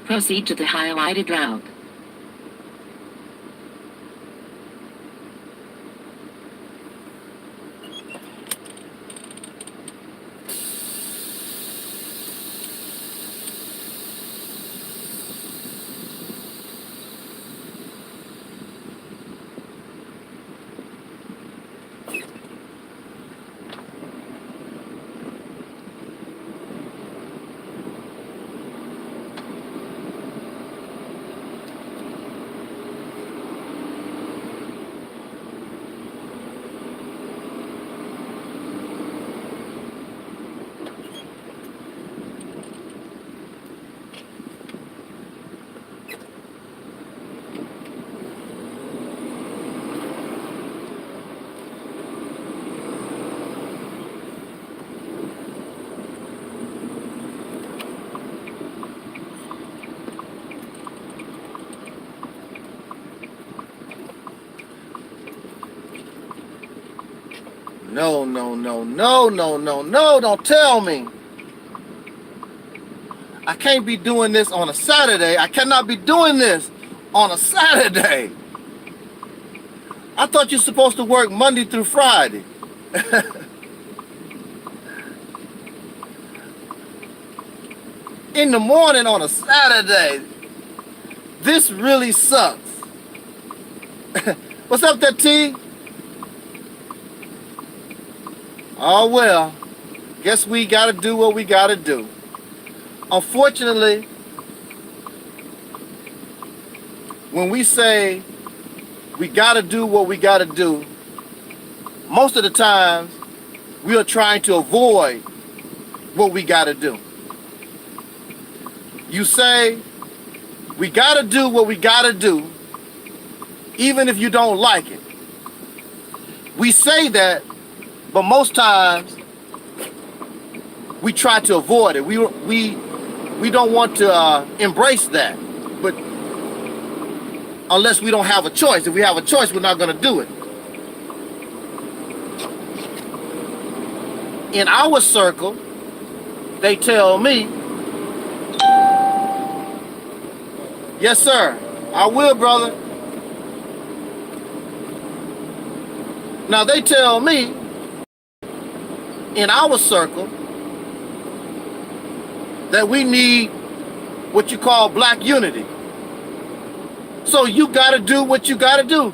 Proceed to the highlighted route. No, no, no, no, no, no, no, don't tell me. I can't be doing this on a Saturday. I cannot be doing this on a Saturday. I thought you're supposed to work Monday through Friday. In the morning on a Saturday. This really sucks. What's up there, T? Oh well, guess we gotta do what we gotta do. Unfortunately, when we say we gotta do what we gotta do, most of the times we are trying to avoid what we gotta do. You say we gotta do what we gotta do, even if you don't like it. We say that, but most times we try to avoid it. We don't want to embrace that. But unless we don't have a choice. If we have a choice, we're not going to do it. In our circle, they tell me, yes, sir, I will, brother. Now they tell me, in our circle, that we need what you call black unity. So you gotta do what you gotta do,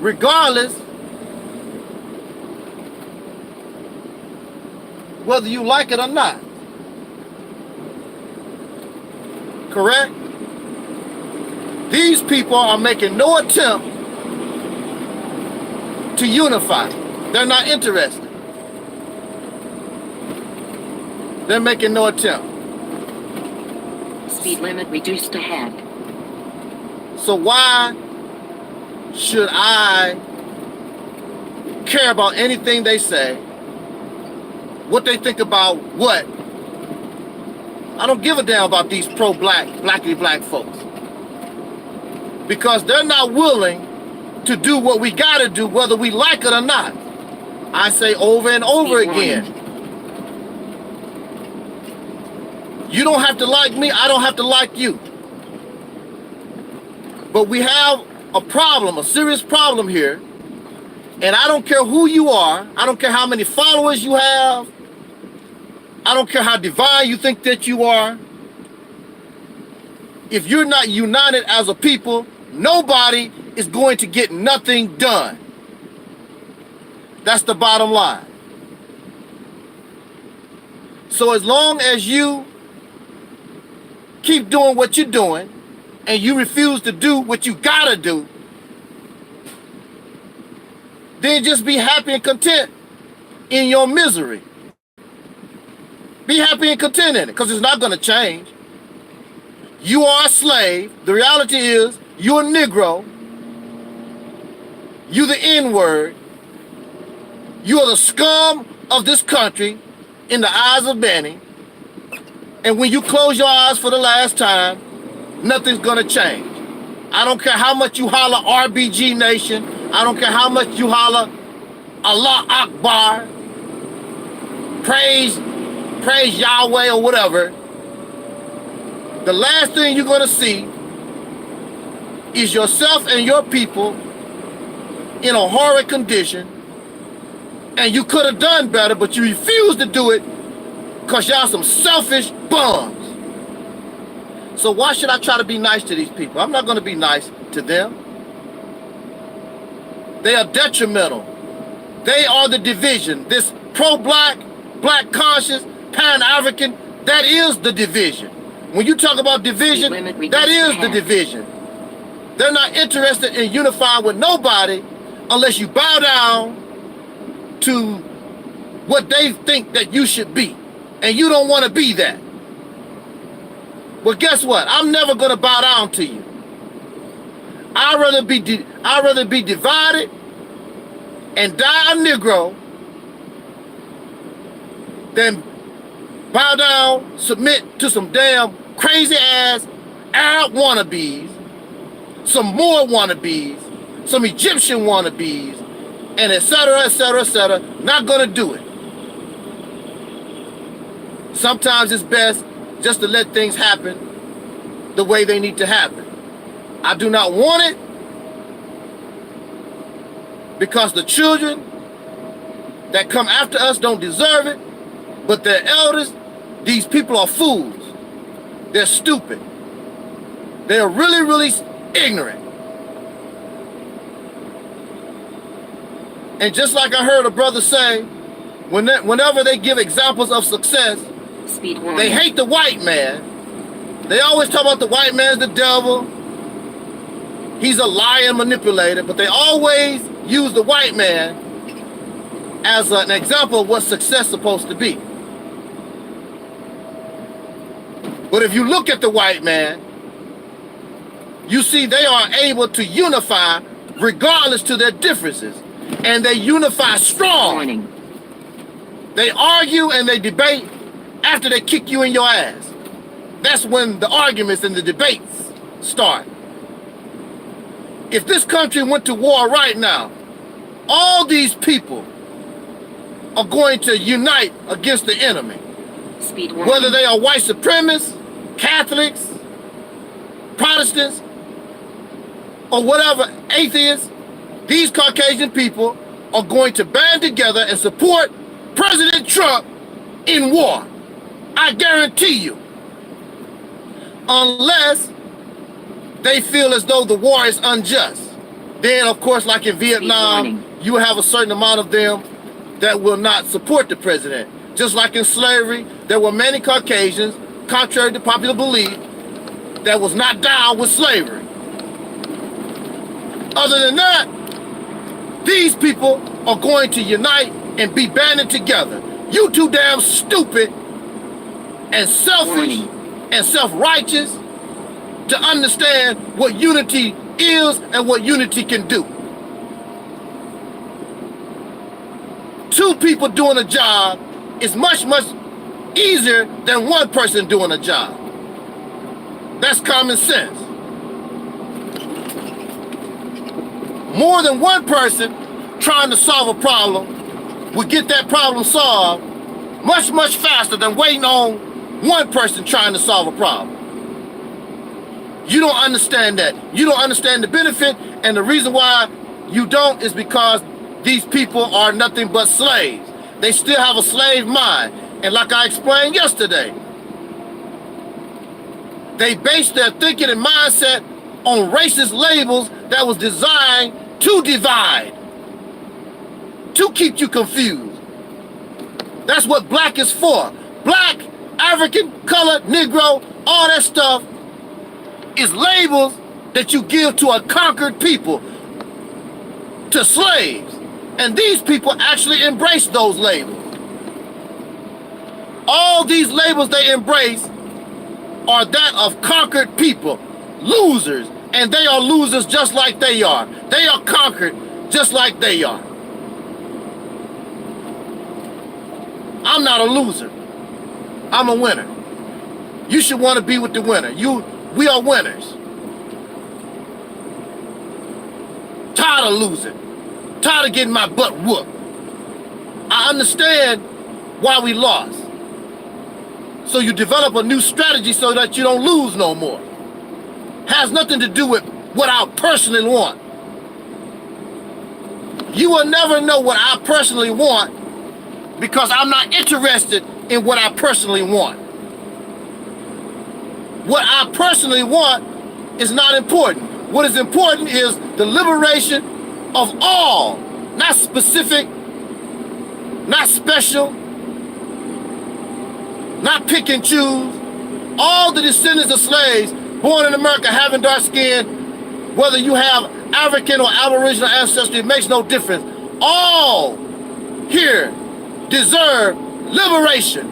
regardless whether you like it or not. Correct? These people are making no attempt to unify. They're not interested. They're making no attempt. Speed limit reduced ahead. So why should I care about anything they say? What they think about what? I don't give a damn about these pro-black, blackity-black folks. Because they're not willing to do what we gotta do, whether we like it or not. I say over and over again. You don't have to like me, I don't have to like you. But we have a problem, a serious problem here. And I don't care who you are, I don't care how many followers you have, I don't care how divine you think that you are. If you're not united as a people, nobody is going to get nothing done. That's the bottom line. So as long as you keep doing what you're doing and you refuse to do what you gotta do, then just be happy and content in your misery. Be happy and content in it, because it's not gonna change. You are a slave. The reality is you're a Negro. You're the N-word. You are the scum of this country in the eyes of many. And when you close your eyes for the last time, nothing's gonna change. I don't care how much you holler RBG Nation. I don't care how much you holler Allah Akbar. Praise Yahweh or whatever. the last thing you're going to see is yourself and your people in a horrid condition, and you could have done better, but you refused to do it because y'all some selfish bums. So why should I try to be nice to these people? I'm not going to be nice to them. They are detrimental. They are the division. This pro-black, black conscious, pan-African, that is the division. When you talk about division, that is the division. They're not interested in unifying with nobody unless you bow down to what they think that you should be. And you don't want to be that. Well, guess what? I'm never going to bow down to you. I'd rather be divided and die a Negro than bow down, submit to some damn crazy ass Arab wannabes, some Moor wannabes, some Egyptian wannabes, and et cetera, not gonna do it. Sometimes it's best just to let things happen the way they need to happen. I do not want it because the children that come after us don't deserve it, but their elders, these people are fools. They're stupid. They're really, really ignorant. And just like I heard a brother say, whenever they give examples of success, they hate the white man. They always talk about the white man's the devil. He's a liar and manipulator, but they always use the white man as an example of what success is supposed to be. But if you look at the white man, you see they are able to unify regardless to their differences. And they unify strong. They argue and they debate after they kick you in your ass. That's when the arguments and the debates start. If this country went to war right now, all these people are going to unite against the enemy. Whether they are white supremacists, Catholics, Protestants, or whatever, atheists, these Caucasian people are going to band together and support President Trump in war. I guarantee you. Unless they feel as though the war is unjust. Then, of course, like in Vietnam, you have a certain amount of them that will not support the president. Just like in slavery, there were many Caucasians, contrary to popular belief, that was not down with slavery. Other than that, these people are going to unite and be banded together. You too damn stupid and selfish and self-righteous to understand what unity is and what unity can do. Two people doing a job is much, much easier than one person doing a job. That's common sense. More than one person trying to solve a problem will get that problem solved much, much faster than waiting on one person trying to solve a problem. You don't understand that. You don't understand the benefit, and the reason why you don't is because these people are nothing but slaves. They still have a slave mind. And like I explained yesterday, they base their thinking and mindset on racist labels that was designed to divide, to keep you confused. That's what black is for. Black, African, colored, Negro, all that stuff is labels that you give to a conquered people, to slaves. And these people actually embrace those labels. All these labels they embrace are that of conquered people, losers, and they are losers just like they are. They are conquered just like they are. I'm not a loser. I'm a winner. You should want to be with the winner. We are winners. Tired of losing. Tired of getting my butt whooped. I understand why we lost. So you develop a new strategy so that you don't lose no more. Has nothing to do with what I personally want. You will never know what I personally want because I'm not interested in what I personally want. What I personally want is not important. What is important is the liberation of all, not specific, not special, not pick and choose. All the descendants of slaves born in America having dark skin, whether you have African or Aboriginal ancestry, it makes no difference. All here deserve liberation.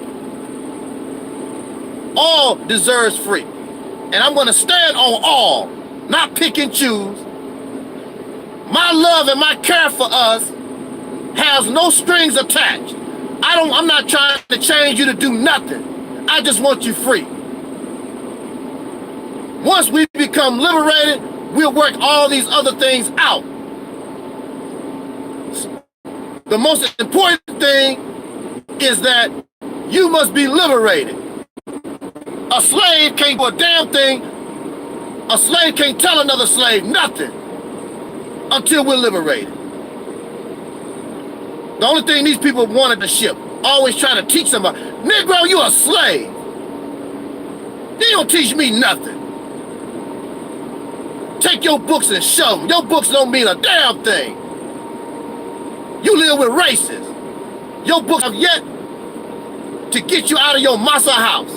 All deserves free. And I'm going to stand on all, not pick and choose. My love and my care for us has no strings attached. I'm not trying to change you to do nothing. I just want you free. Once we become liberated, we'll work all these other things out. The most important thing is that you must be liberated. A slave can't do a damn thing. A slave can't tell another slave nothing until we're liberated. The only thing these people wanted to ship, always trying to teach somebody, Negro, you a slave. They don't teach me nothing. Take your books and shove them. Your books don't mean a damn thing. You live with racists. Your books have yet to get you out of your massa house.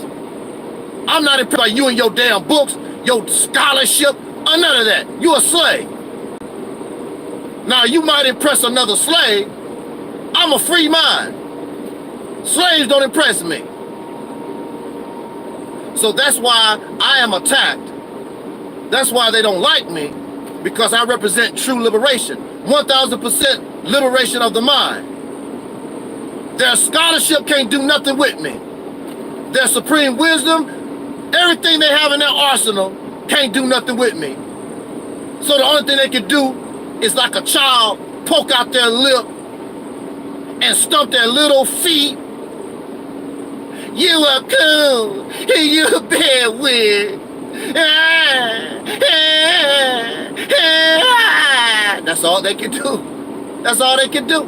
I'm not impressed by you and your damn books, your scholarship, or none of that. You a slave. Now, you might impress another slave. I'm a free mind. Slaves don't impress me. So that's why I am attacked. That's why they don't like me, because I represent true liberation. 1000% liberation of the mind. Their scholarship can't do nothing with me. Their supreme wisdom, everything they have in their arsenal can't do nothing with me. So the only thing they can do is like a child, poke out their lip and stump their little feet. You are cool, you a bad wig. That's all they can do. That's all they can do.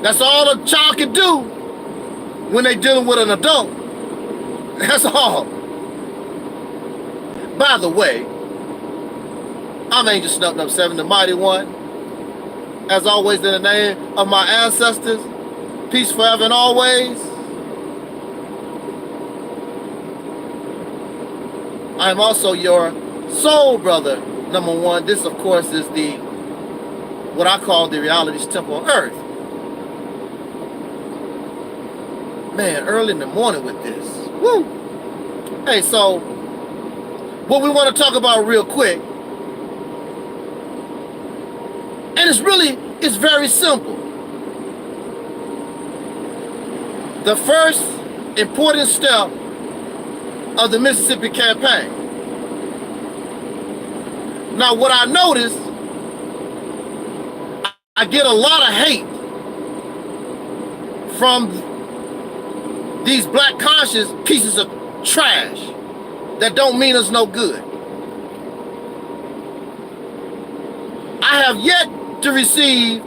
That's all a child can do when they're dealing with an adult. That's all. By the way, I'm Angel Snuffing Up 7, the Mighty One. As always, in the name of my ancestors, peace forever and always. I am also your soul brother, number one. This, of course, is what I call the Reality's Temple on Earth. Man, early in the morning with this. Woo! Hey, so what we want to talk about real quick, and it's very simple. The first important step of the Mississippi campaign. Now, what I noticed, I get a lot of hate from these black conscious pieces of trash that don't mean us no good. I have yet to receive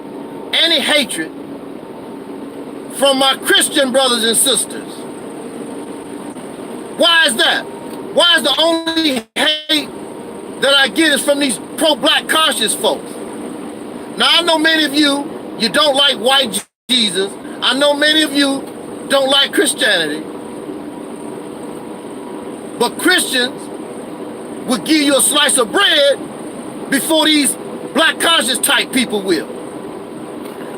any hatred from my Christian brothers and sisters. Why is that? Why is the only hate that I get is from these pro-black conscious folks? Now, I know many of you don't like white Jesus. I know many of you don't like Christianity. But Christians will give you a slice of bread before these black conscious type people will.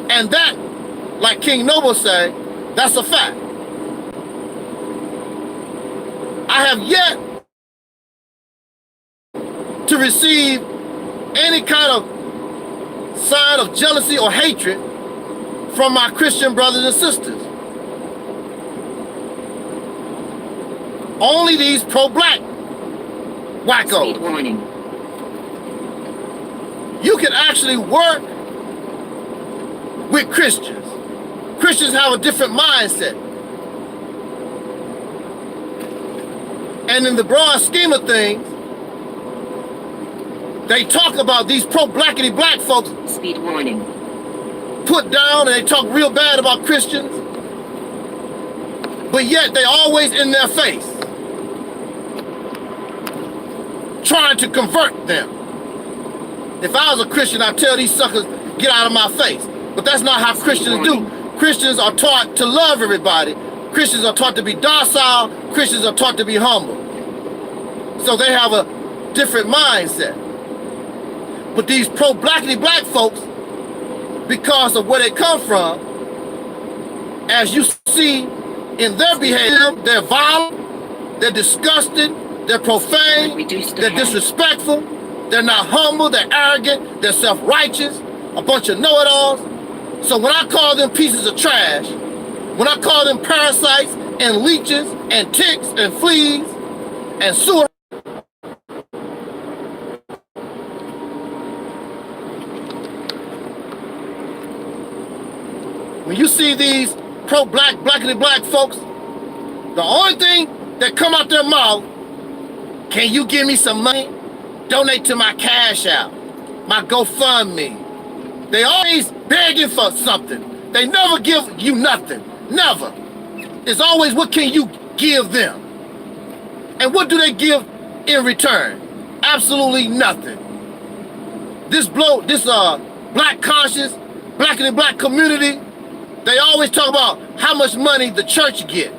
And that, like King Noble say, that's a fact. I have yet to receive any kind of sign of jealousy or hatred from my Christian brothers and sisters. Only these pro-black wackos. Speed warning. You can actually work with Christians. Christians have a different mindset. And in the broad scheme of things, they talk about these pro-blackity black folks Speed warning. put down, and they talk real bad about Christians, but yet they always in their face trying to convert them. If I was a Christian, I'd tell these suckers, get out of my face. But that's not how Christians do. Christians are taught to love everybody. Christians are taught to be docile. Christians are taught to be humble. So they have a different mindset. But these pro-blackity black folks, because of where they come from, as you see in their behavior, they're violent, they're disgusting, they're profane, they're disrespectful, they're not humble, they're arrogant, they're self-righteous, a bunch of know-it-alls. So when I call them pieces of trash, when I call them parasites and leeches and ticks and fleas and sewer, when you see these blackity black folks, the only thing that come out their mouth, can you give me some money? Donate to my Cash App, my GoFundMe. They always begging for something. They never give you nothing, never. It's always, what can you give them? And what do they give in return? Absolutely nothing. This black conscious, blackity black community, they always talk about how much money the church get.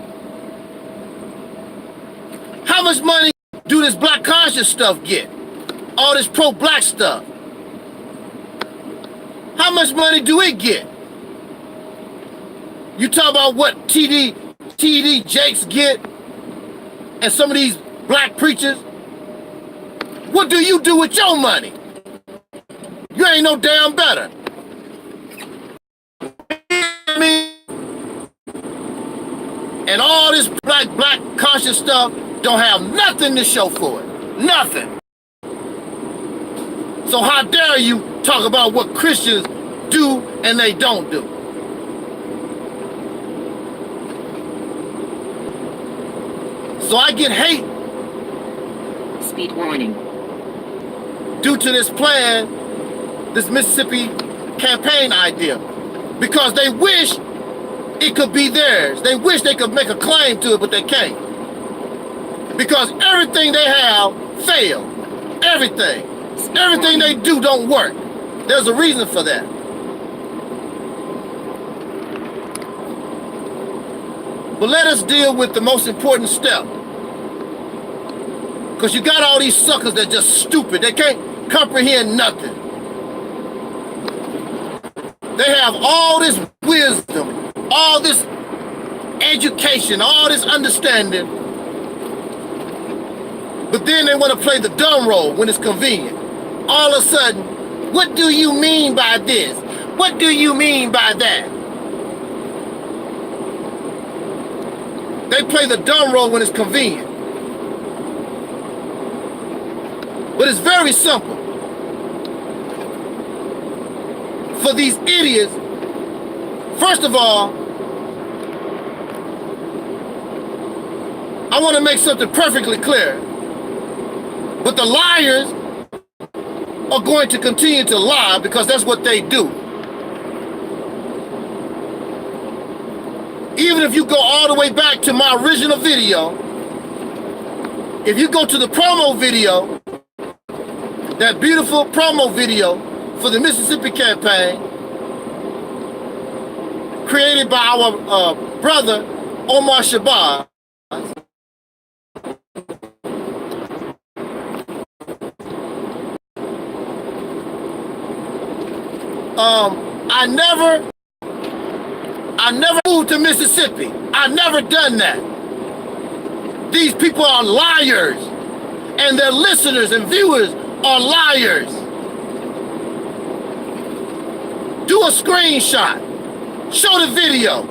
How much money do this black conscious stuff get? All this pro-black stuff. How much money do it get? You talk about what TD Jakes get and some of these black preachers. What do you do with your money? You ain't no damn better. And all this black conscious stuff don't have nothing to show for it. Nothing. So how dare you talk about what Christians do and they don't do? So I get hate. Speed warning. Due to this plan, this Mississippi campaign idea. Because they wish it could be theirs. They wish they could make a claim to it, but they can't. Because everything they have failed. Everything. Everything they do don't work. There's a reason for that. But let us deal with the most important step. Because you got all these suckers that just stupid. They can't comprehend nothing. They have all this wisdom, all this education, all this understanding. But then they want to play the dumb role when it's convenient. All of a sudden, what do you mean by this? What do you mean by that? They play the dumb role when it's convenient. But it's very simple. For these idiots, first of all, I want to make something perfectly clear. But the liars are going to continue to lie because that's what they do. Even if you go all the way back to my original video, if you go to the promo video, that beautiful promo video for the Mississippi campaign, created by our brother, Omar Shabazz, I never moved to Mississippi. I never done that. These people are liars, and their listeners and viewers are liars. Do a screenshot. Show the video.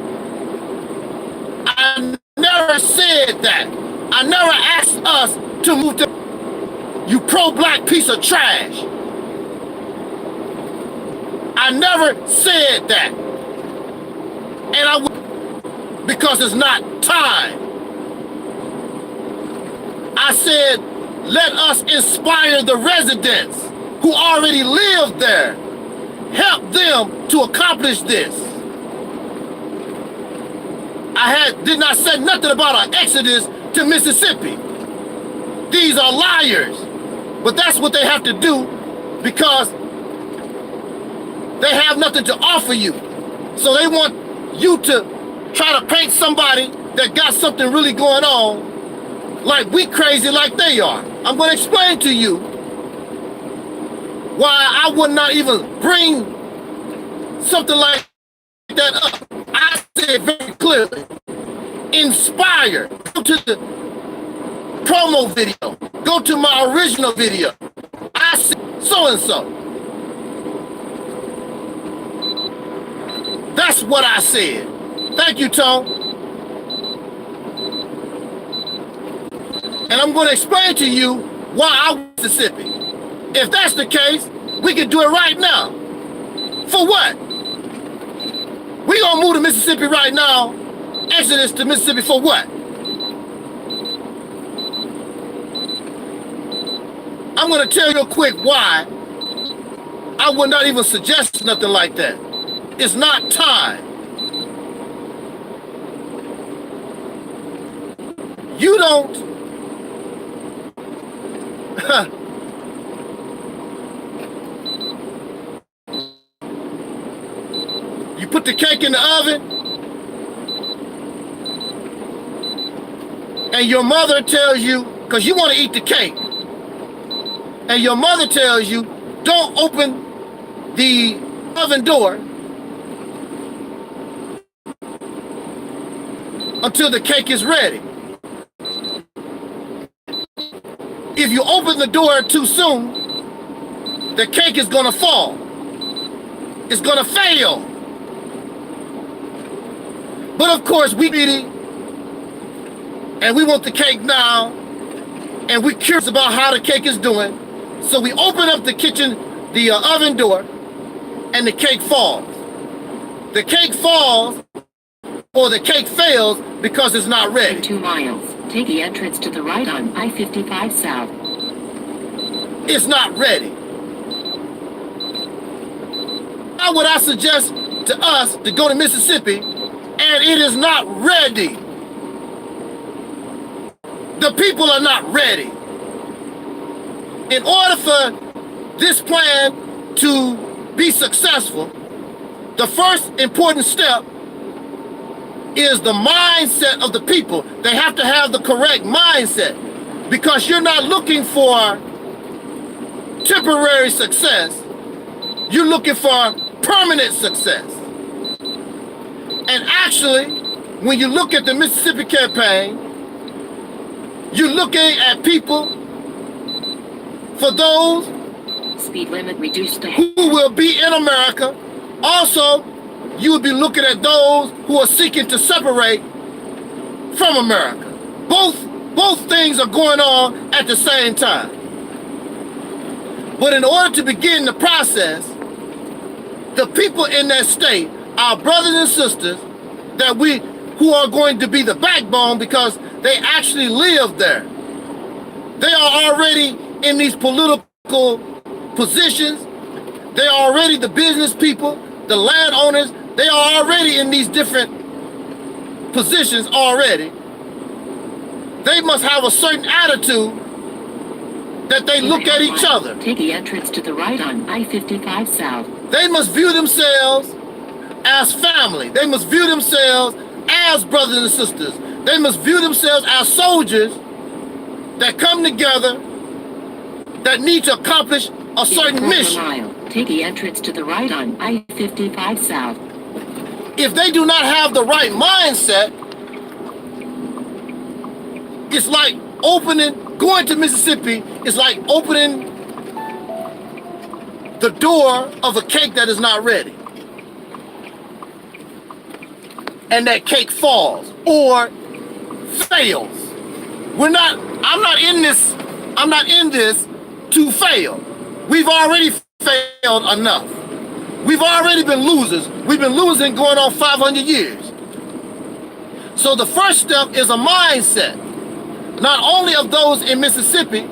I never said that. I never asked us to move to. You pro-black piece of trash. I never said that. And I would, because it's not time. I said, let us inspire the residents who already live there. Help them to accomplish this. Did not say nothing about an exodus to Mississippi. These are liars. But that's what they have to do because they have nothing to offer you. So they want you to try to paint somebody that got something really going on like we crazy like they are. I'm going to explain to you why I would not even bring something like that up. I said very clearly, inspire. Go to the promo video. Go to my original video. I said so-and-so. That's what I said. Thank you, Tom. And I'm going to explain to you why I want Mississippi. If that's the case, we can do it right now. For what? We gonna move to Mississippi right now. Exodus to Mississippi for what? I'm gonna tell you real quick why I would not even suggest nothing like that. It's not time. You don't you put the cake in the oven and your mother tells you, because you want to eat the cake, and your mother tells you, don't open the oven door until the cake is ready. If you open the door too soon, the cake is gonna fall. It's gonna fail. But of course, we eat it, and we want the cake now, and we're curious about how the cake is doing. So we open up the oven door, and the cake falls. The cake falls, or the cake fails because it's not ready. 2 miles. Take the entrance to the right on I-55 South. It's not ready. How would I suggest to us to go to Mississippi and it is not ready? The people are not ready. In order for this plan to be successful, the first important step is the mindset of the people. They have to have the correct mindset because you're not looking for temporary success. You're looking for permanent success. And actually, when you look at the Mississippi campaign, you're looking at people, for those speed limit reduced to who will be in America. Also, you would be looking at those who are seeking to separate from America. Both things are going on at the same time. But in order to begin the process, the people in that state, our brothers and sisters, who are going to be the backbone because they actually live there. They are already in these political positions. They are already the business people, the landowners. They are already in these different positions already. They must have a certain attitude that they look at each other. Take the entrance to the right on I-55 South. They must view themselves as family. They must view themselves as brothers and sisters. They must view themselves as soldiers that come together that need to accomplish a certain mission. Mile. Take the entrance to the right on I-55 South. If they do not have the right mindset, it's like going to Mississippi is like opening the door of a cake that is not ready. And that cake falls or fails. I'm not in this to fail. We've already failed enough. We've already been losers. We've been losing going on 500 years. So the first step is a mindset. not only of those in Mississippi,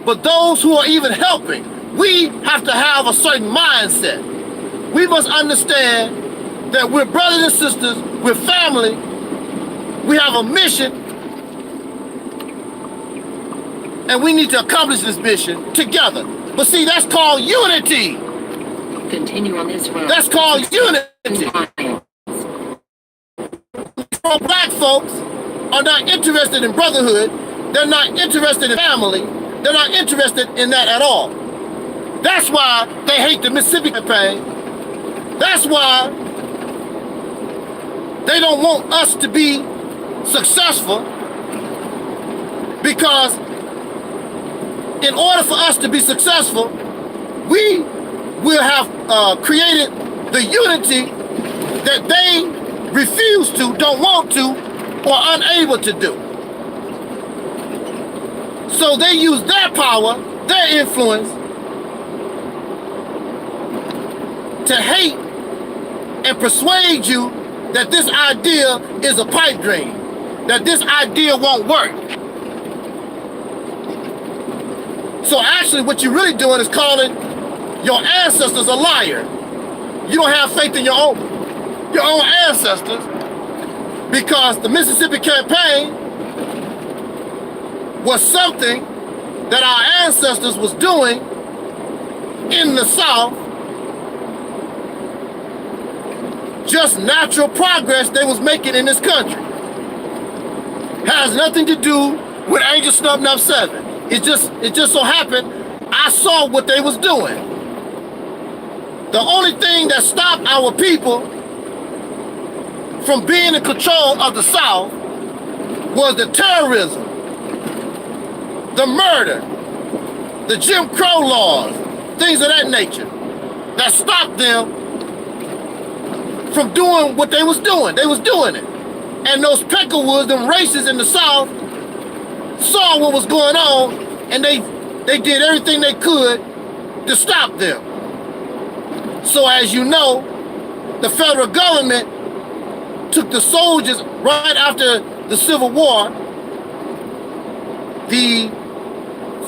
but those who are even helping. We have to have a certain mindset. We must understand that we're brothers and sisters, we're family, we have a mission, and we need to accomplish this mission together. But see, that's called unity. Continue on this road. That's called unity. Black folks are not interested in brotherhood. They're not interested in family. They're not interested in that at all. That's why they hate the Mississippi campaign. That's why they don't want us to be successful, because in order for us to be successful, we will have created the unity that they refuse to, don't want to, or unable to do. So they use their power, their influence, to hate and persuade you that this idea is a pipe dream, that this idea won't work. So actually what you're really doing is calling your ancestors a liar. You don't have faith in your own ancestors, because the Mississippi campaign was something that our ancestors was doing in the South, just natural progress they was making in this country. Has nothing to do with Angel Snub Nub 7. It just so happened I saw what they was doing. The only thing that stopped our people from being in control of the South was the terrorism, the murder, the Jim Crow laws, things of that nature, that stopped them from doing what they was doing. They was doing it. And those Peckerwoods, them racists in the South, saw what was going on, and they did everything they could to stop them. So as you know, the federal government took the soldiers right after the Civil War. The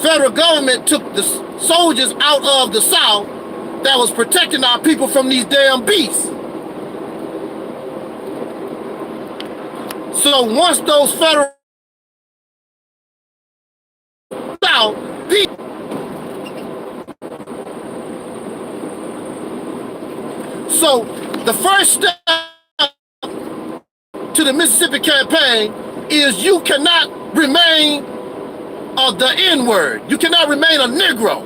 federal government took the soldiers out of the South that was protecting our people from these damn beasts. So once those federal South beat, so the first step to the Mississippi campaign is you cannot remain the N-word. You cannot remain a Negro.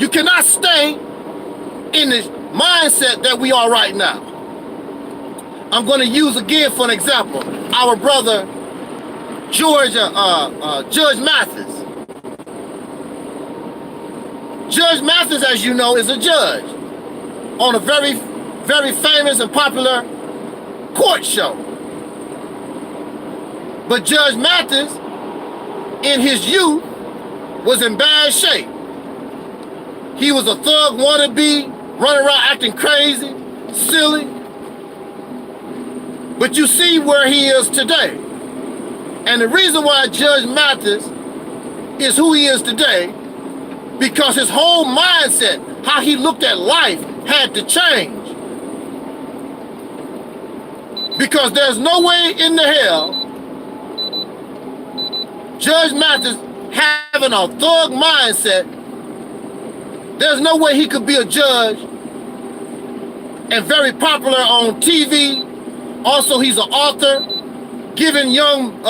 You cannot stay in the mindset that we are right now. I'm going to use again for an example our brother Judge Mathis. Judge Mathis, as you know, is a judge on a very, very famous and popular court show. But Judge Mathis, in his youth, was in bad shape. He was a thug wannabe, running around acting crazy, silly. But you see where he is today. And the reason why Judge Mathis is who he is today, because his whole mindset, how he looked at life, had to change. Because there's no way in the hell Judge Mathis having a thug mindset, there's no way he could be a judge and very popular on TV. Also, he's an author, giving young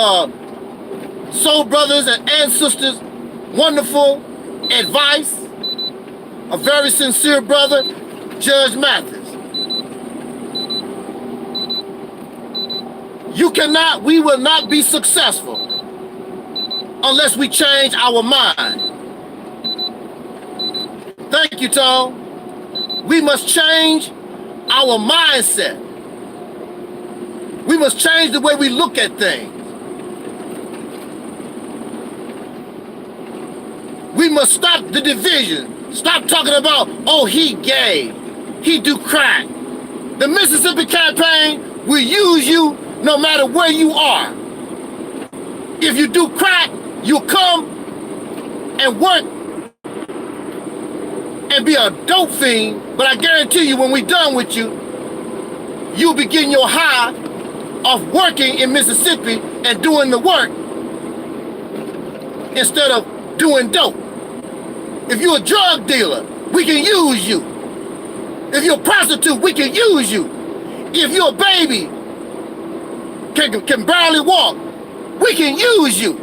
soul brothers and sisters wonderful advice. A very sincere brother, Judge Mathis. We will not be successful unless we change our mind. Thank you, Tom. We must change our mindset. We must change the way we look at things. We must stop the division. Stop talking about, oh, he gay, he do crack. The Mississippi campaign will use you no matter where you are. If you do crack, You'll come and work and be a dope fiend, but I guarantee you when we're done with you, you'll be getting your high of working in Mississippi and doing the work instead of doing dope. If you're a drug dealer, we can use you. If you're a prostitute, we can use you. If you're a baby, can barely walk, we can use you.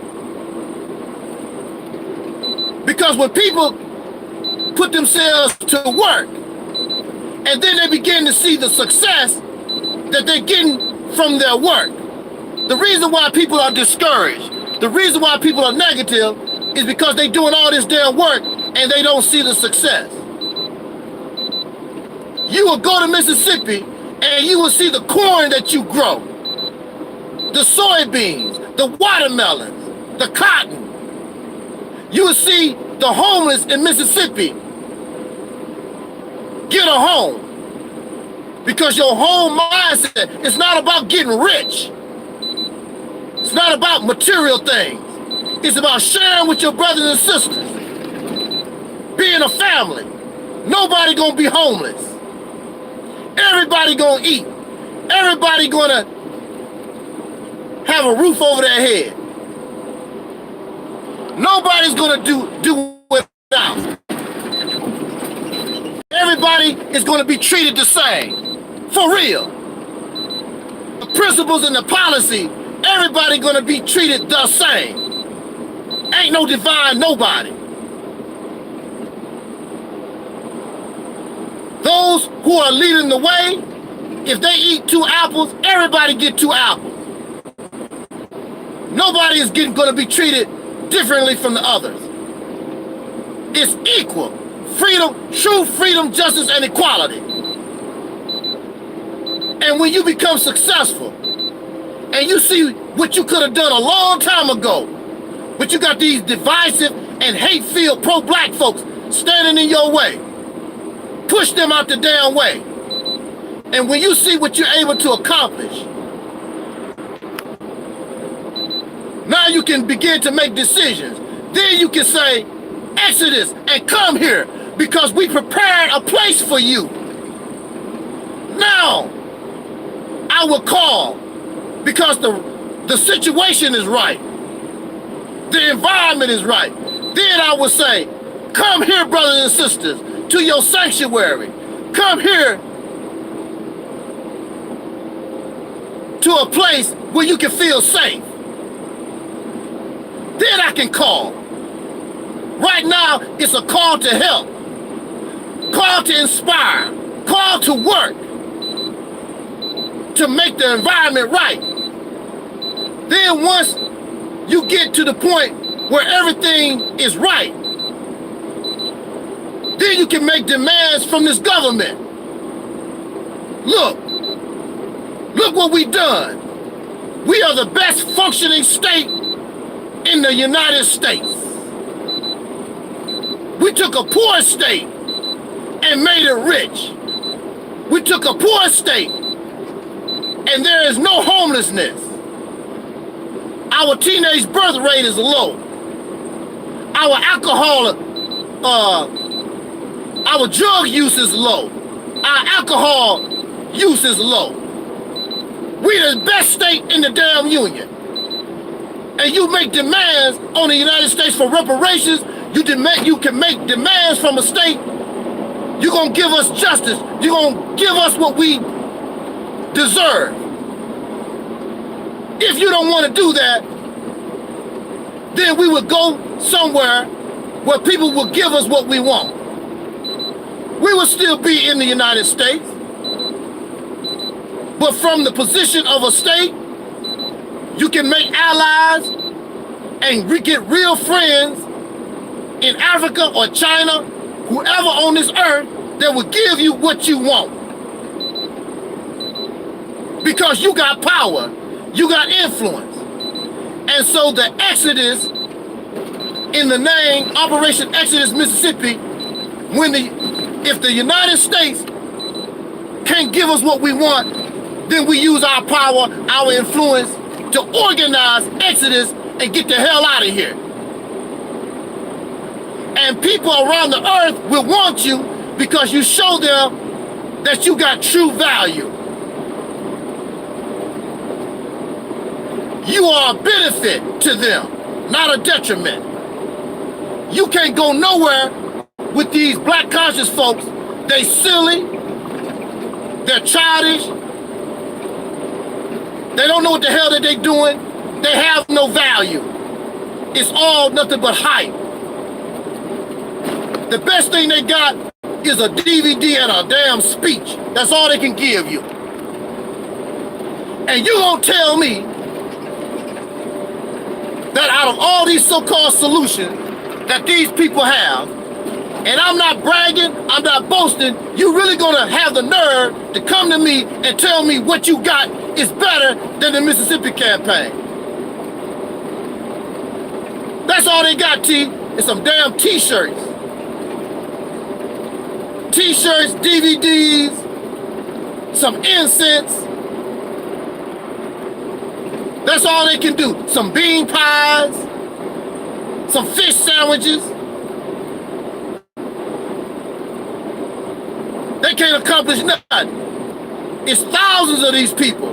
Because when people put themselves to work and then they begin to see the success that they're getting from their work, the reason why people are discouraged, the reason why people are negative is because they're doing all this damn work and they don't see the success. You will go to Mississippi and you will see the corn that you grow, the soybeans, the watermelons, the cotton. You will see the homeless in Mississippi get a home. Because your whole mindset is not about getting rich. It's not about material things. It's about sharing with your brothers and sisters. Being a family. Nobody gonna be homeless. Everybody gonna eat. Everybody gonna have a roof over their head. Nobody's gonna do without. Everybody is gonna be treated the same. For real. The principles and the policy, everybody gonna be treated the same. Ain't no divine nobody. Those who are leading the way, if they eat 2 apples, everybody get 2 apples. Nobody is gonna be treated differently from the others. It's equal. Freedom, true freedom, justice, and equality. And when you become successful, and you see what you could have done a long time ago, but you got these divisive and hate-filled pro-black folks standing in your way, push them out the damn way. And when you see what you're able to accomplish, now you can begin to make decisions. Then you can say, Exodus, and come here, because we prepared a place for you. Now, I will call, because the situation is right. The environment is right. Then I will say, come here, brothers and sisters, to your sanctuary. Come here to a place where you can feel safe. Then I can call. Right now, it's a call to help, call to inspire, call to work, to make the environment right. Then once you get to the point where everything is right, then you can make demands from this government. Look what we've done. We are the best functioning state in the United States. We took a poor state and made it rich. We took a poor state and there is no homelessness. Our teenage birth rate is low. Our our drug use is low. Our alcohol use is low. We're the best state in the damn union. And you make demands on the United States for reparations. You can make demands from a state. You're gonna give us justice. You're gonna give us what we deserve. If you don't want to do that, then we would go somewhere where people will give us what we want. We will still be in the United States, but from the position of a state, you can make allies and get real friends in Africa or China, whoever on this earth that will give you what you want. Because you got power, you got influence. And so the Exodus, in the name Operation Exodus Mississippi, if the United States can't give us what we want, then we use our power, our influence to organize Exodus and get the hell out of here. And people around the earth will want you because you show them that you got true value. You are a benefit to them, not a detriment. You can't go nowhere with these black conscious folks. They silly, they're childish, they don't know what the hell that they doing, they have no value. It's all nothing but hype. The best thing they got is a DVD and a damn speech. That's all they can give you. And you gonna tell me that out of all these so-called solutions that these people have, and I'm not bragging, I'm not boasting, you really gonna have the nerve to come to me and tell me what you got is better than the Mississippi campaign? That's all they got, T, is some damn t-shirts. T-shirts, DVDs, some incense. That's all they can do. Some bean pies, some fish sandwiches. They can't accomplish nothing. It's thousands of these people.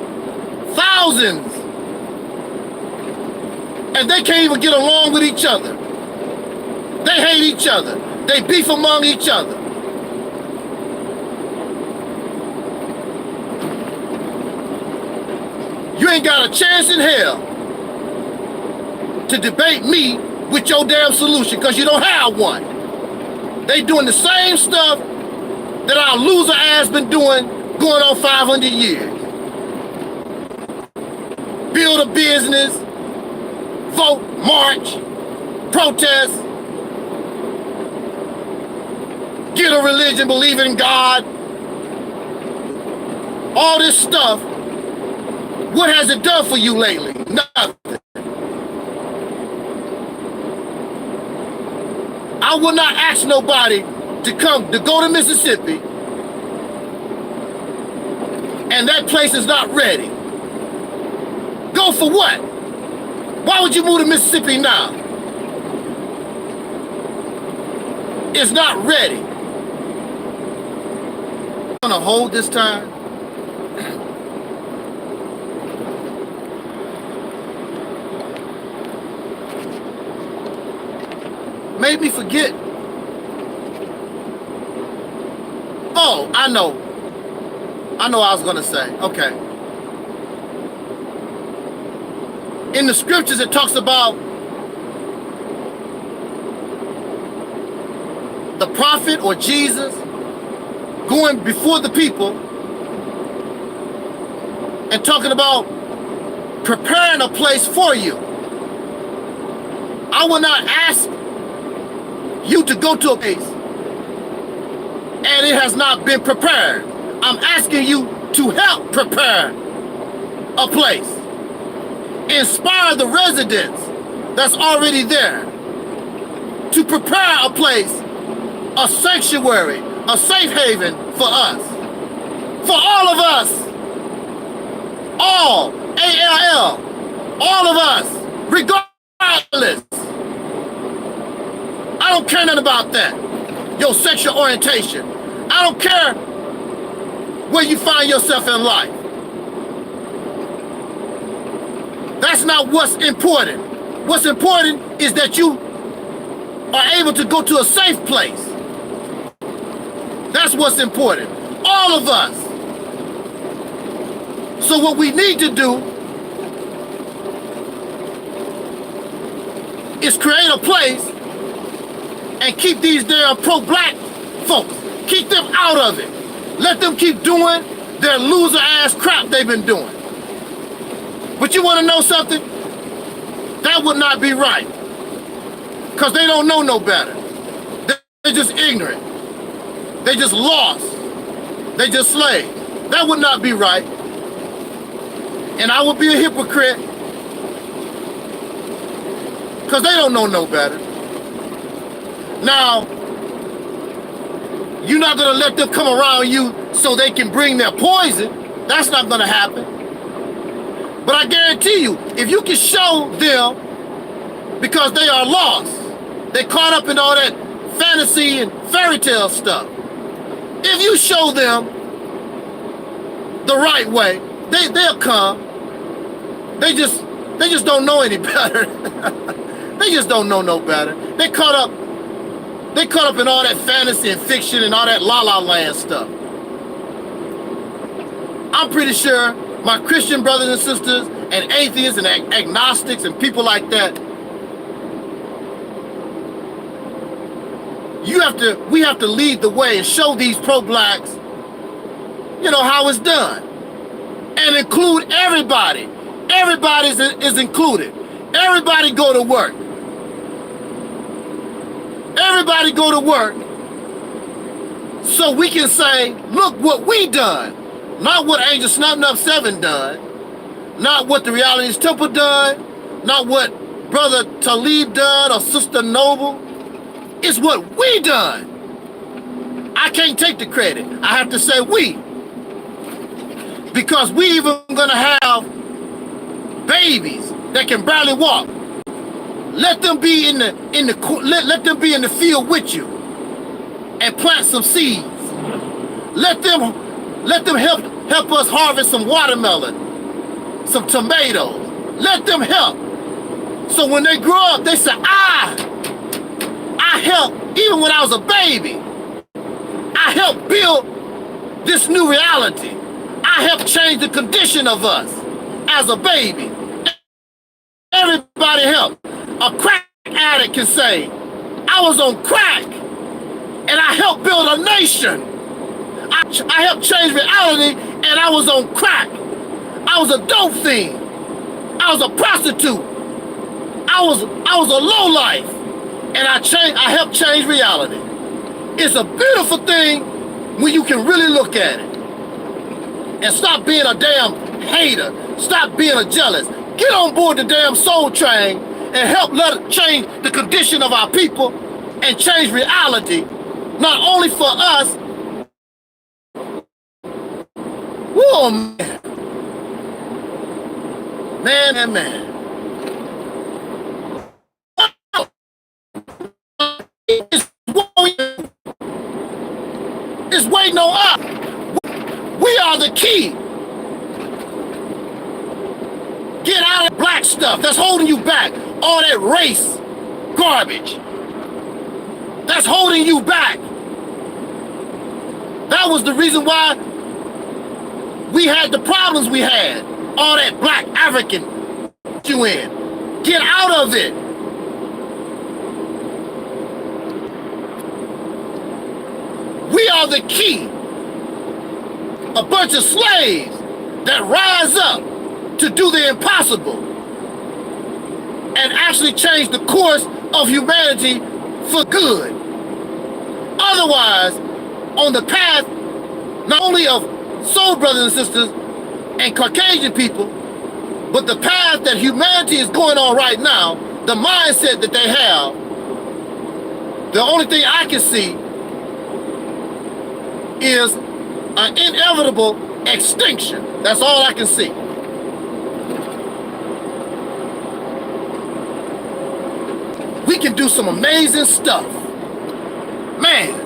Thousands. And they can't even get along with each other. They hate each other. They beef among each other. You ain't got a chance in hell to debate me with your damn solution because you don't have one. They doing the same stuff that our loser ass been doing going on 500 years. Build a business, vote, march, protest, get a religion, believe in God. All this stuff, what has it done for you lately? Nothing. I will not ask nobody to go to Mississippi and that place is not ready. Go for what? Why would you move to Mississippi now? It's not ready. I'm gonna hold this time. Made me forget. Oh, I know what I was gonna say. Okay. In the scriptures, it talks about the prophet or Jesus going before the people and talking about preparing a place for you. I will not ask you to go to a place and it has not been prepared. I'm asking you to help prepare a place. Inspire the residents that's already there to prepare a place, a sanctuary, a safe haven for us. For all of us. All, A-L-L, all of us, regardless. I don't care nothing about that. Your sexual orientation. I don't care where you find yourself in life. That's not what's important. What's important is that you are able to go to a safe place. That's what's important. All of us. So what we need to do is create a place and keep these damn pro-black folks, keep them out of it. Let them keep doing their loser ass crap they've been doing. But you want to know something? That would not be right. Because they don't know no better. They're just ignorant. They just lost. They just slaves. That would not be right. And I would be a hypocrite because they don't know no better. Now, you're not going to let them come around you so they can bring their poison. That's not going to happen. But I guarantee you, if you can show them, because they are lost, they caught up in all that fantasy and fairy tale stuff. If you show them the right way, they'll come. They just don't know any better. They just don't know no better. They caught up in all that fantasy and fiction and all that la la land stuff. I'm pretty sure my Christian brothers and sisters and atheists and agnostics and people like that, we have to lead the way and show these pro-blacks, how it's done. And include everybody. Everybody is included. Everybody go to work. Everybody go to work so we can say, look what we done. Not what Angel Snub 7 done. Not what the Reality's Temple done. Not what Brother Talib done or Sister Noble. It's what we done. I can't take the credit. I have to say we. Because we even gonna have babies that can barely walk. Let them be let them be in the field with you and plant some seeds. Let them help us harvest some watermelon, some tomatoes. Let them help. So when they grow up, they say, I helped even when I was a baby. I helped build this new reality. I helped change the condition of us as a baby. Everybody helped. A crack addict can say, I was on crack and I helped build a nation. I helped change reality and I was on crack. I was a dope fiend. I was a prostitute. I was a lowlife. And I helped change reality. It's a beautiful thing when you can really look at it. And stop being a damn hater. Stop being a jealous. Get on board the damn soul train and help let it change the condition of our people and change reality, not only for us. Whoa, man. Man. It's waiting on us. We are the key. Get out of that black stuff that's holding you back. All that race garbage that's holding you back. That was the reason why we had the problems we had. All that black African you in. Get out of it. We are the key. A bunch of slaves that rise up to do the impossible and actually change the course of humanity for good. Otherwise, on the path not only of soul brothers and sisters and Caucasian people, but the path that humanity is going on right now, the mindset that they have, the only thing I can see is an inevitable extinction. That's all I can see. We can do some amazing stuff. Man.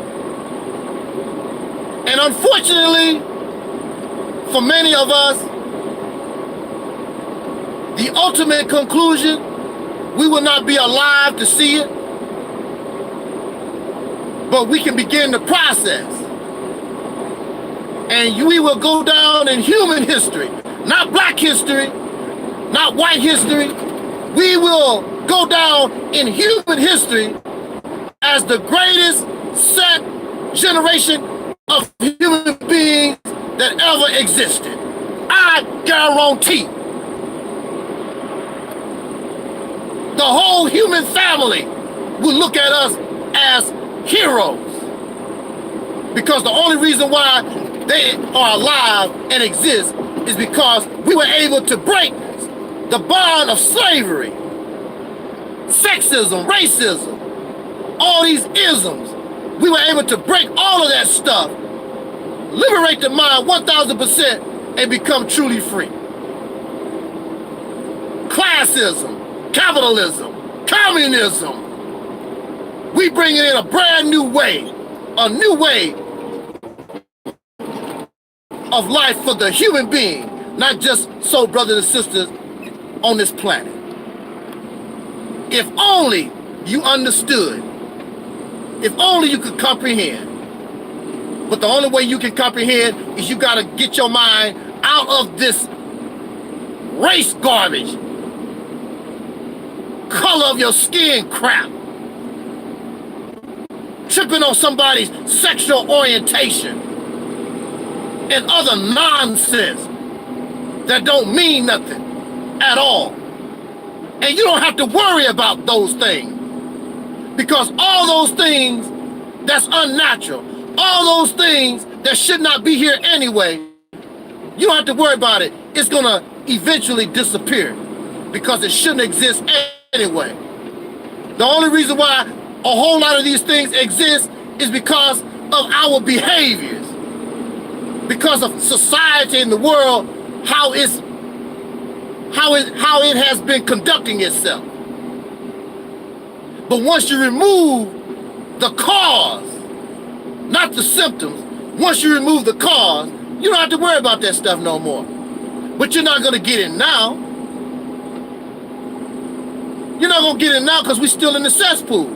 And unfortunately, for many of us, the ultimate conclusion, we will not be alive to see it, but we can begin the process. And we will go down in human history, not black history, not white history. We will go down in human history as the greatest set generation of human beings that ever existed. I guarantee. The whole human family will look at us as heroes. Because the only reason why they are alive and exist is because we were able to break the bond of slavery, sexism, racism, all these isms. We were able to break all of that stuff, liberate the mind 1,000% and become truly free. Classism, capitalism, communism, We bringing in a brand new way, a new way of life for the human being, not just soul brothers and sisters on this planet. If only you understood, if only you could comprehend. But the only way you can comprehend is you gotta get your mind out of this race garbage, color of your skin crap, tripping on somebody's sexual orientation and other nonsense that don't mean nothing at all. And you don't have to worry about those things, because all those things that's unnatural, all those things that should not be here anyway, you don't have to worry about it. It's gonna eventually disappear because it shouldn't exist anyway. The only reason why a whole lot of these things exist is because of our behaviors, because of society and the world, how it has been conducting itself. But once you remove the cause, not the symptoms, once you remove the cause, you don't have to worry about that stuff no more. But you're not gonna get it now. You're not gonna get it now because we're still in the cesspool.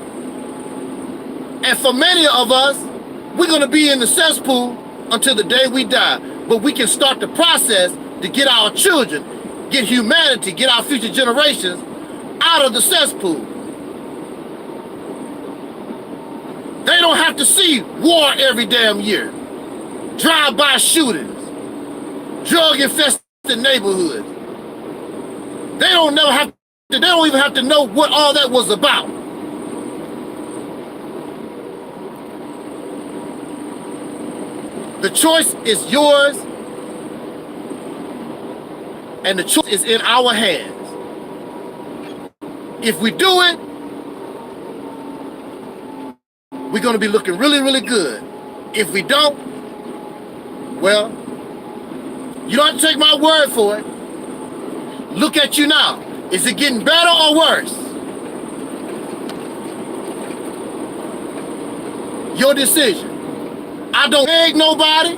And for many of us, we're gonna be in the cesspool until the day we die. But we can start the process to get our children, get humanity, get our future generations out of the cesspool. They don't have to see war every damn year, drive-by shootings, drug-infested neighborhoods. They don't even have to know what all that was about. The choice is yours, and the choice is in our hands. If we do it, we're gonna be looking really, really good. If we don't, well, you don't have to take my word for it. Look at you now. Is it getting better or worse? Your decision. I don't beg nobody.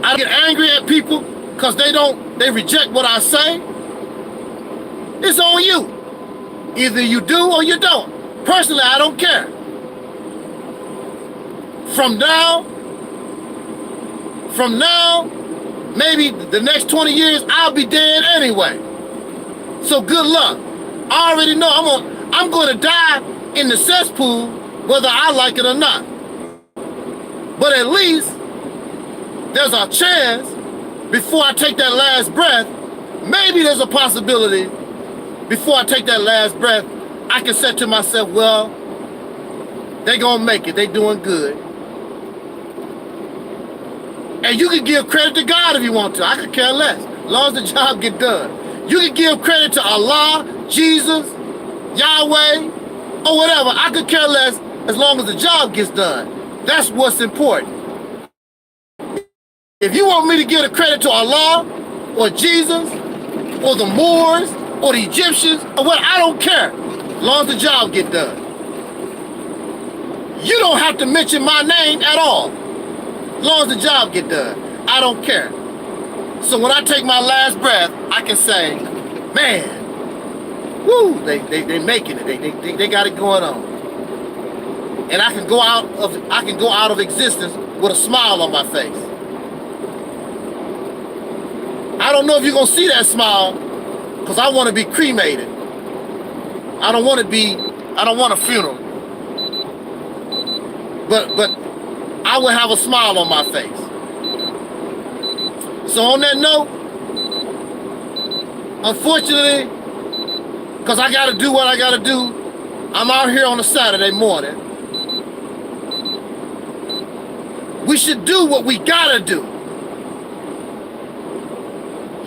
I get angry at people because they reject what I say. It's on you. Either you do or you don't. Personally, I don't care. From now, maybe the next 20 years, I'll be dead anyway. So good luck. I already know I'm going to die in the cesspool, whether I like it or not. But at least there's a chance before I take that last breath. Maybe there's a possibility before I take that last breath, I can say to myself, well, they gonna make it, they doing good. And you can give credit to God if you want to. I could care less, as long as the job get done. You can give credit to Allah, Jesus, Yahweh, or whatever. I could care less as long as the job gets done. That's what's important. If you want me to give the credit to Allah, or Jesus, or the Moors, or the Egyptians, or what, I don't care, as long as the job get done. You don't have to mention my name at all, as long as the job get done. I don't care. So when I take my last breath, I can say, man, woo, they making it, they got it going on. And I can go out of existence with a smile on my face. I don't know if you're gonna see that smile, because I want to be cremated. I don't want a funeral. But I will have a smile on my face. So on that note, unfortunately, because I gotta do what I gotta do, I'm out here on a Saturday morning. We should do what we gotta do.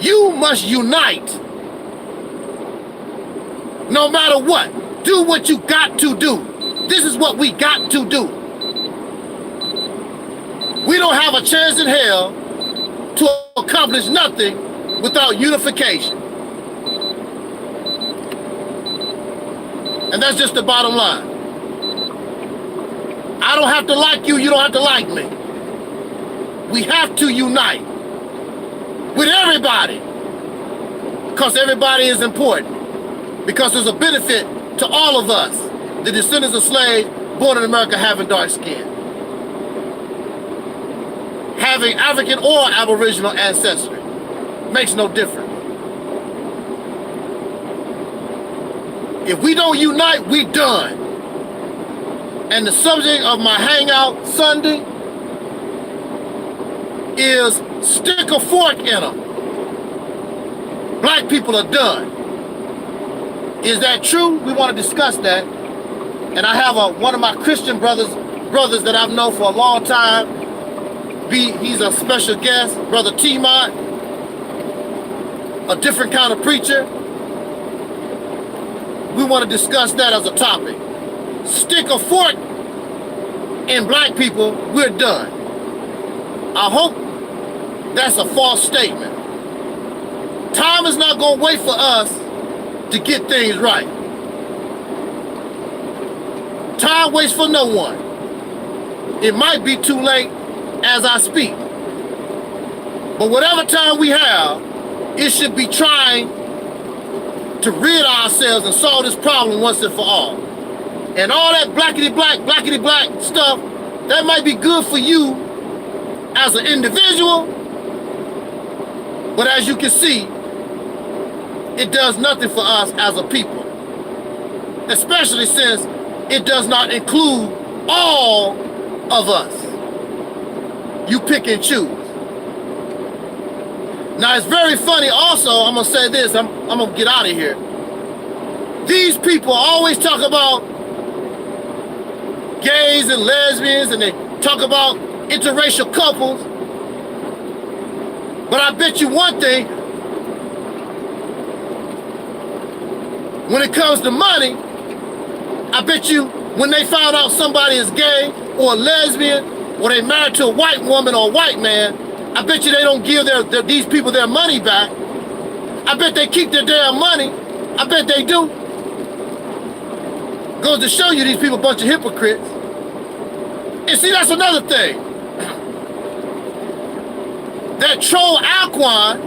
You must unite. No matter what, do what you got to do. This is what we got to do. We don't have a chance in hell to accomplish nothing without unification. And that's just the bottom line. I don't have to like you, you don't have to like me. We have to unite with everybody, because everybody is important, because there's a benefit to all of us, the descendants of slaves born in America having dark skin, having African or Aboriginal ancestry. Makes no difference. If we don't unite, we done. And the subject of my hangout Sunday is stick a fork in them. Black people are done. Is that true? We want to discuss that. And I have one of my Christian brothers that I've known for a long time. He's a special guest, Brother T-Mont, a different kind of preacher. We want to discuss that as a topic. Stick a fork in black people, we're done. I hope that's a false statement. Time is not going to wait for us to get things right. Time waits for no one. It might be too late as I speak. But whatever time we have, it should be trying to rid ourselves and solve this problem once and for all. And all that blackity black stuff, that might be good for you as an individual, but as you can see, it does nothing for us as a people, especially since it does not include all of us. You pick and choose. Now, it's very funny also, I'm gonna say this, I'm gonna get out of here. These people always talk about gays and lesbians, and they talk about interracial couples. But I bet you one thing, when it comes to money, I bet you when they found out somebody is gay or a lesbian, or they married to a white woman or a white man, I bet you they don't give these people their money back. I bet they keep their damn money. I bet they do. Goes to show you these people a bunch of hypocrites. And see, that's another thing. That troll Alquan,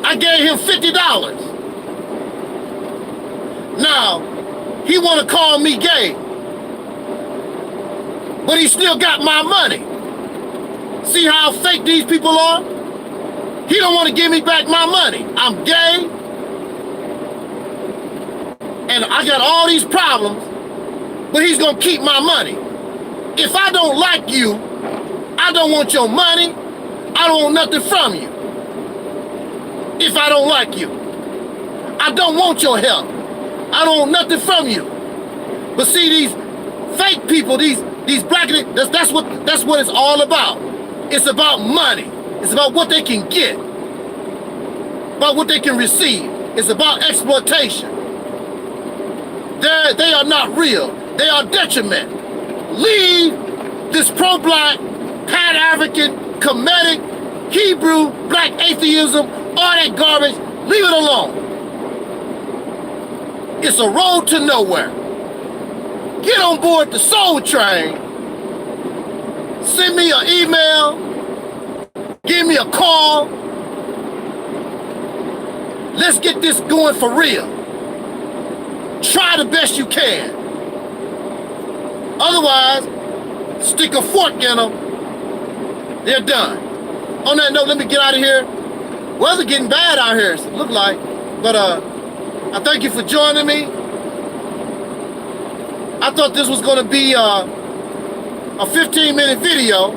I gave him $50. Now, he want to call me gay, but he still got my money. See how fake these people are? He don't want to give me back my money. I'm gay, and I got all these problems, but he's gonna keep my money. If I don't like you, I don't want your money. I don't want nothing from you. If I don't like you, I don't want your help. I don't want nothing from you. But see, these fake people, these black, that's what it's all about. It's about money. It's about what they can get, about what they can receive. It's about exploitation. They are not real. They are detriment. Leave this pro-black, pan-African, Kemetic, Hebrew, black atheism, all that garbage, leave it alone. It's a road to nowhere. Get on board the soul train. Send me an email. Give me a call. Let's get this going for real. Try the best you can. Otherwise, stick a fork in them. They're done. On that note, let me get out of here. Weather getting bad out here, it look like. But I thank you for joining me. I thought this was going to be a 15-minute video.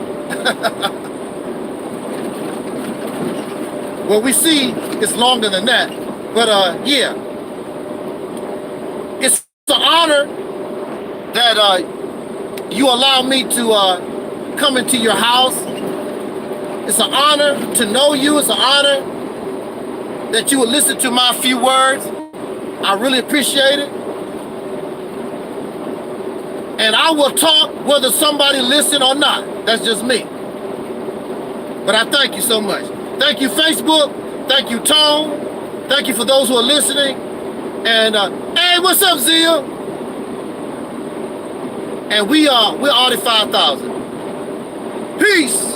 Well, we see it's longer than that. But yeah. It's an honor that you allow me to come into your house. It's an honor to know you. It's an honor that you would listen to my few words. I really appreciate it. And I will talk whether somebody listen or not. That's just me. But I thank you so much. Thank you, Facebook. Thank you, Tone. Thank you for those who are listening. And hey, what's up, Zia? And we're already 5,000. Peace.